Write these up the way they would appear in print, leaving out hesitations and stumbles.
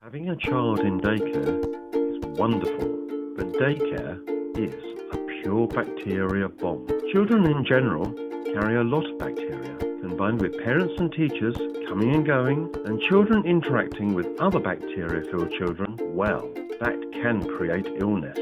Having a child in daycare is wonderful, but daycare is a pure bacteria bomb. Children in general carry a lot of bacteria, combined with parents and teachers coming and going, and children interacting with other bacteria-filled children, well, that can create illness.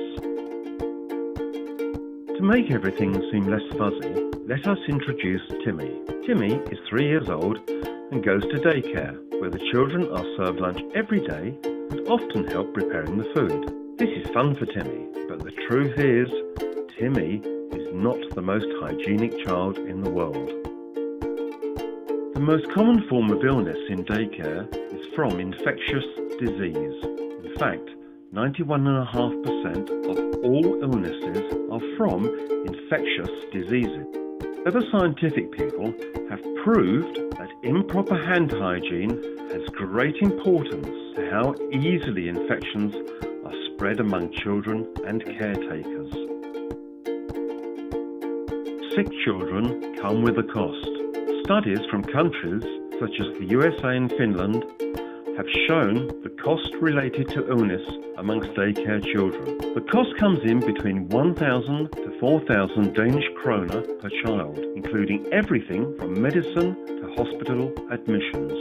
To make everything seem less fuzzy, let us introduce Timmy. Timmy is 3 years old and goes to daycare, where the children are served lunch every day and often help preparing the food. This is fun for Timmy, but the truth is, Timmy is not the most hygienic child in the world. The most common form of illness in daycare is from infectious disease. In fact, 91.5% of all illnesses are from infectious diseases. Other scientific people have proved that improper hand hygiene has great importance to how easily infections are spread among children and caretakers. Sick children come with a cost. Studies from countries such as the USA and Finland have shown the cost related to illness amongst daycare children. The cost comes in between 1,000 to 4,000 Danish kroner per child, including everything from medicine to hospital admissions.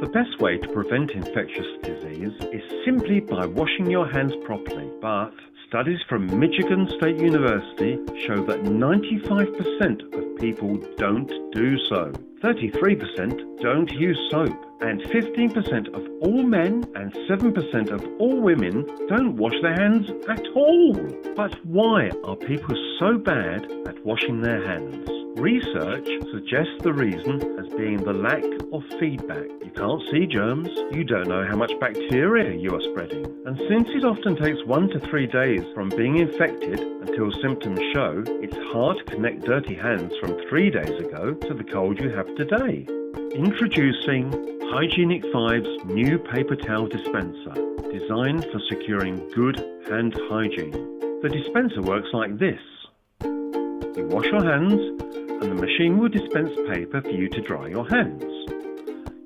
The best way to prevent infectious disease is simply by washing your hands properly, but studies from Michigan State University show that 95% of people don't do so. 33% don't use soap, and 15% of all men and 7% of all women don't wash their hands at all. But why are people so bad at washing their hands? Research suggests the reason as being the lack of feedback. You can't see germs, you don't know how much bacteria you are spreading. And since it often takes 1 to 3 days from being infected until symptoms show, it's hard to connect dirty hands from 3 days ago to the cold you have today. Introducing Hygienic 5's new paper towel dispenser, designed for securing good hand hygiene. The dispenser works like this. You wash your hands, and the machine will dispense paper for you to dry your hands.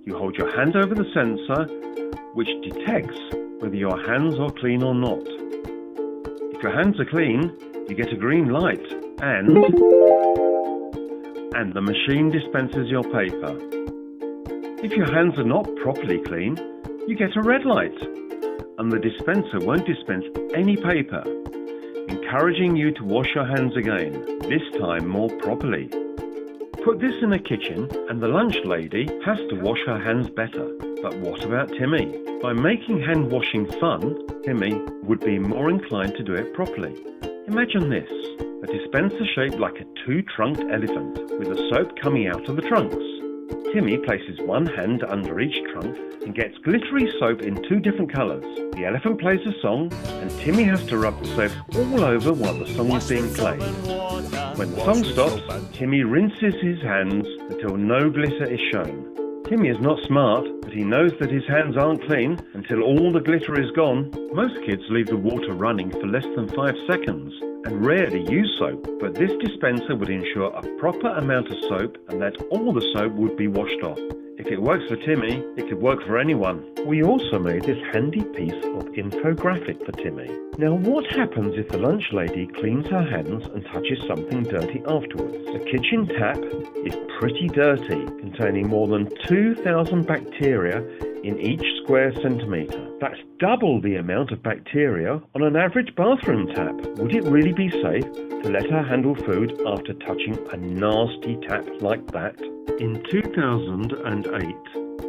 You hold your hand over the sensor, which detects whether your hands are clean or not. If your hands are clean, you get a green light, and the machine dispenses your paper. If your hands are not properly clean, you get a red light, and the dispenser won't dispense any paper, encouraging you to wash your hands again, this time more properly. Put this in a kitchen and the lunch lady has to wash her hands better. But what about Timmy? By making hand washing fun, Timmy would be more inclined to do it properly. Imagine this, a dispenser shaped like a 2-trunked elephant with the soap coming out of the trunks. Timmy places one hand under each trunk and gets glittery soap in 2 different colours. The elephant plays a song and Timmy has to rub the soap all over while the song is being played. When the song stops, Timmy rinses his hands until no glitter is shown. Timmy is not smart, but he knows that his hands aren't clean until all the glitter is gone. Most kids leave the water running for less than 5 seconds and rarely use soap, but this dispenser would ensure a proper amount of soap and that all the soap would be washed off. If it works for Timmy, it could work for anyone. We also made this handy piece of infographic for Timmy. Now what happens if the lunch lady cleans her hands and touches something dirty afterwards? The kitchen tap is pretty dirty, containing more than 2,000 bacteria in each square centimetre. That's double the amount of bacteria on an average bathroom tap. Would it really be safe to let her handle food after touching a nasty tap like that? In 2008,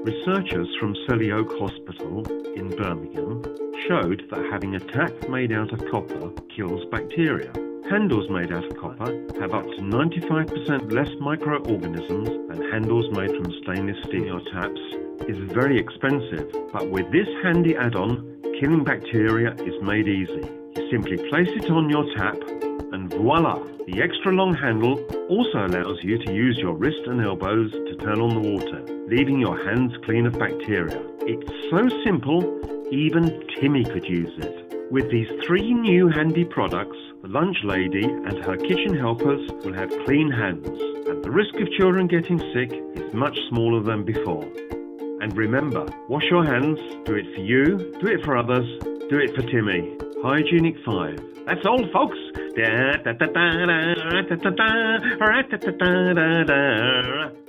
researchers from Selly Oak Hospital in Birmingham showed that having a tap made out of copper kills bacteria. Handles made out of copper have up to 95% less microorganisms than handles made from stainless steel. Your taps is very expensive, but with this handy add-on, killing bacteria is made easy. You simply place it on your tap and voila! The extra long handle also allows you to use your wrist and elbows to turn on the water, leaving your hands clean of bacteria. It's so simple, even Timmy could use it. With these 3 new handy products, the lunch lady and her kitchen helpers will have clean hands, and the risk of children getting sick is much smaller than before. And And remember, wash your hands, do it for you, do it for others, do it for Timmy. Hygienic 5. That's all, folks. Da da da da da da da da da da da da da.